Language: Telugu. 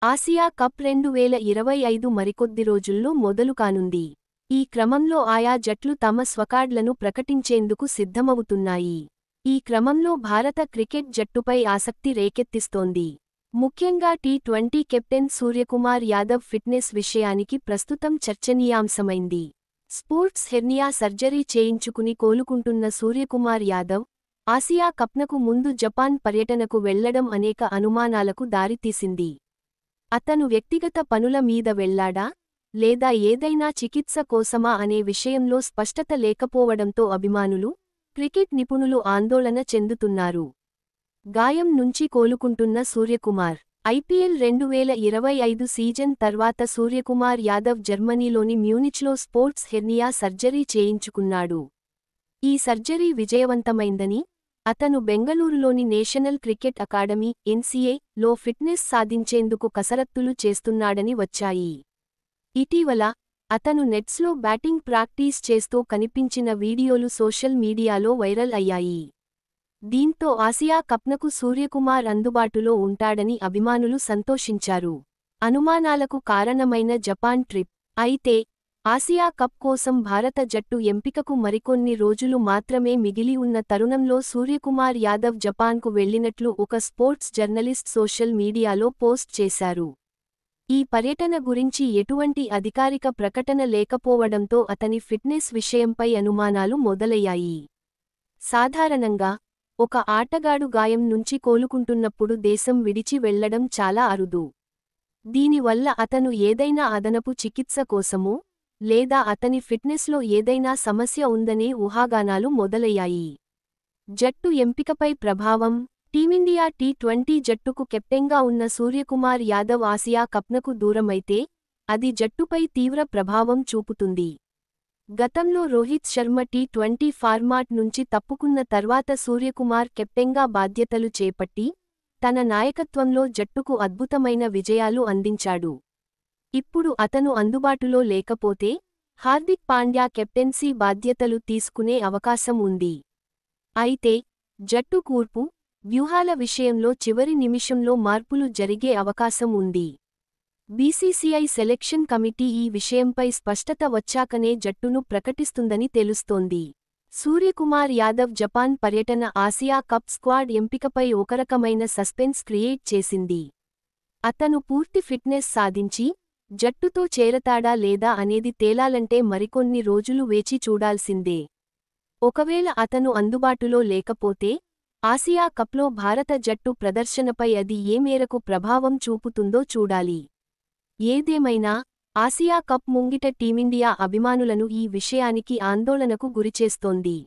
ఆసియా కప్ 2025 మరికొద్ది రోజుల్లో మొదలు కానుంది. ఈ క్రమంలో ఆయా జట్లు తమ స్క్వాడ్లను ప్రకటించేందుకు సిద్ధమవుతున్నాయి. ఈ క్రమంలో భారత క్రికెట్ జట్టుపై ఆసక్తి రేకెత్తిస్తోంది. ముఖ్యంగా T20 captain Suryakumar Yadav fitness విషయానికి ప్రస్తుతం చర్చనీయాంశమైంది. స్పోర్ట్స్ హెర్నియా సర్జరీ చేయించుకుని కోలుకుంటున్న సూర్యకుమార్ యాదవ్, ఆసియా కప్నకు ముందు జపాన్ పర్యటనకు వెళ్లడం అనేక అనుమానాలకు దారితీసింది. అతను వ్యక్తిగత పనుల మీద వెళ్లాడా, లేదా ఏదైనా చికిత్స కోసమా అనే విషయంలో స్పష్టత లేకపోవడంతో అభిమానులు, క్రికెట్ నిపుణులు ఆందోళన చెందుతున్నారు. గాయం నుంచి కోలుకుంటున్న సూర్యకుమార్ ఐపీఎల్ 2025 సీజన్ తర్వాత సూర్యకుమార్ యాదవ్ జర్మనీలోని మ్యూనిచ్లో స్పోర్ట్స్ హెర్నియా సర్జరీ చేయించుకున్నాడు. ఈ సర్జరీ విజయవంతమైందని, అతను బెంగళూరులోని నేషనల్ క్రికెట్ అకాడమీ (ఎన్సీఏ)లో ఫిట్నెస్ సాధించేందుకు కసరత్తులు చేస్తున్నాడని వచ్చాయి. ఇటీవల, అతను నెట్స్లో బ్యాటింగ్ ప్రాక్టీస్ చేస్తూ కనిపించిన వీడియోలు సోషల్ మీడియాలో వైరల్ అయ్యాయి. దీంతో ఆసియా కప్నకు సూర్యకుమార్ అందుబాటులో ఉంటాడని అభిమానులు సంతోషించారు. అనుమానాలకు కారణమైన జపాన్ ట్రిప్. అయితే, ఆసియా కప్ కోసం భారత జట్టు ఎంపికకు మరికొన్ని రోజులు మాత్రమే మిగిలి ఉన్న తరుణంలో సూర్యకుమార్ యాదవ్ జపాన్కు వెళ్లినట్లు ఒక స్పోర్ట్స్ జర్నలిస్ట్ సోషల్ మీడియాలో పోస్ట్ చేశారు. ఈ పర్యటన గురించి ఎటువంటి అధికారిక ప్రకటన లేకపోవడంతో అతని ఫిట్నెస్ విషయంపై అనుమానాలు మొదలయ్యాయి. సాధారణంగా, ఒక ఆటగాడు గాయం నుంచి కోలుకుంటున్నప్పుడు దేశం విడిచి వెళ్లడం చాలా అరుదు. దీనివల్ల అతను ఏదైనా అదనపు చికిత్స కోసమో, లేదా అతని ఫిట్నెస్లో ఏదైనా సమస్య ఉందనే ఊహాగానాలు మొదలయ్యాయి. జట్టు ఎంపికపై ప్రభావం. టీమిండియా టీ20 జట్టుకు కెప్టెన్గా ఉన్న సూర్యకుమార్ యాదవ్ ఆసియా కప్నకు దూరమైతే, అది జట్టుపై తీవ్ర ప్రభావం చూపుతుంది. గతంలో రోహిత్ శర్మ టీ20 ఫార్మాట్ నుంచి తప్పుకున్న తర్వాత సూర్యకుమార్ కెప్టెన్గా బాధ్యతలు చేపట్టి, తన నాయకత్వంలో జట్టుకు అద్భుతమైన విజయాలు అందించాడు. ఇప్పుడు అతను అందుబాటులో లేకపోతే, హార్దిక్ పాండ్యా కెప్టెన్సీ బాధ్యతలు తీసుకునే అవకాశం ఉంది. అయితే, జట్టు కూర్పు, వ్యూహాల విషయంలో చివరి నిమిషంలో మార్పులు జరిగే అవకాశం ఉంది. బీసీసీఐ సెలెక్షన్ కమిటీ ఈ విషయంపై స్పష్టత వచ్చాకనే జట్టును ప్రకటిస్తుందని తెలుస్తోంది. సూర్యకుమార్ యాదవ్ జపాన్ పర్యటన ఆసియా కప్ స్క్వాడ్ ఎంపికపై ఒకరకమైన సస్పెన్స్ క్రియేట్ చేసింది. అతను పూర్తి ఫిట్నెస్ సాధించి, జట్టుతో చేరతాడా లేదా అనేది తేలాలంటే మరికొన్ని రోజులు వేచి చూడాల్సిందే. ఒకవేళ అతను అందుబాటులో లేకపోతే, ఆసియా కప్లో భారత జట్టు ప్రదర్శనపై అది ఏ మేరకు ప్రభావం చూపుతుందో చూడాలి. ఏదేమైనా, ఆసియా కప్ ముంగిట టీమిండియా అభిమానులను ఈ విషయానికి ఆందోళనకు గురిచేస్తోంది.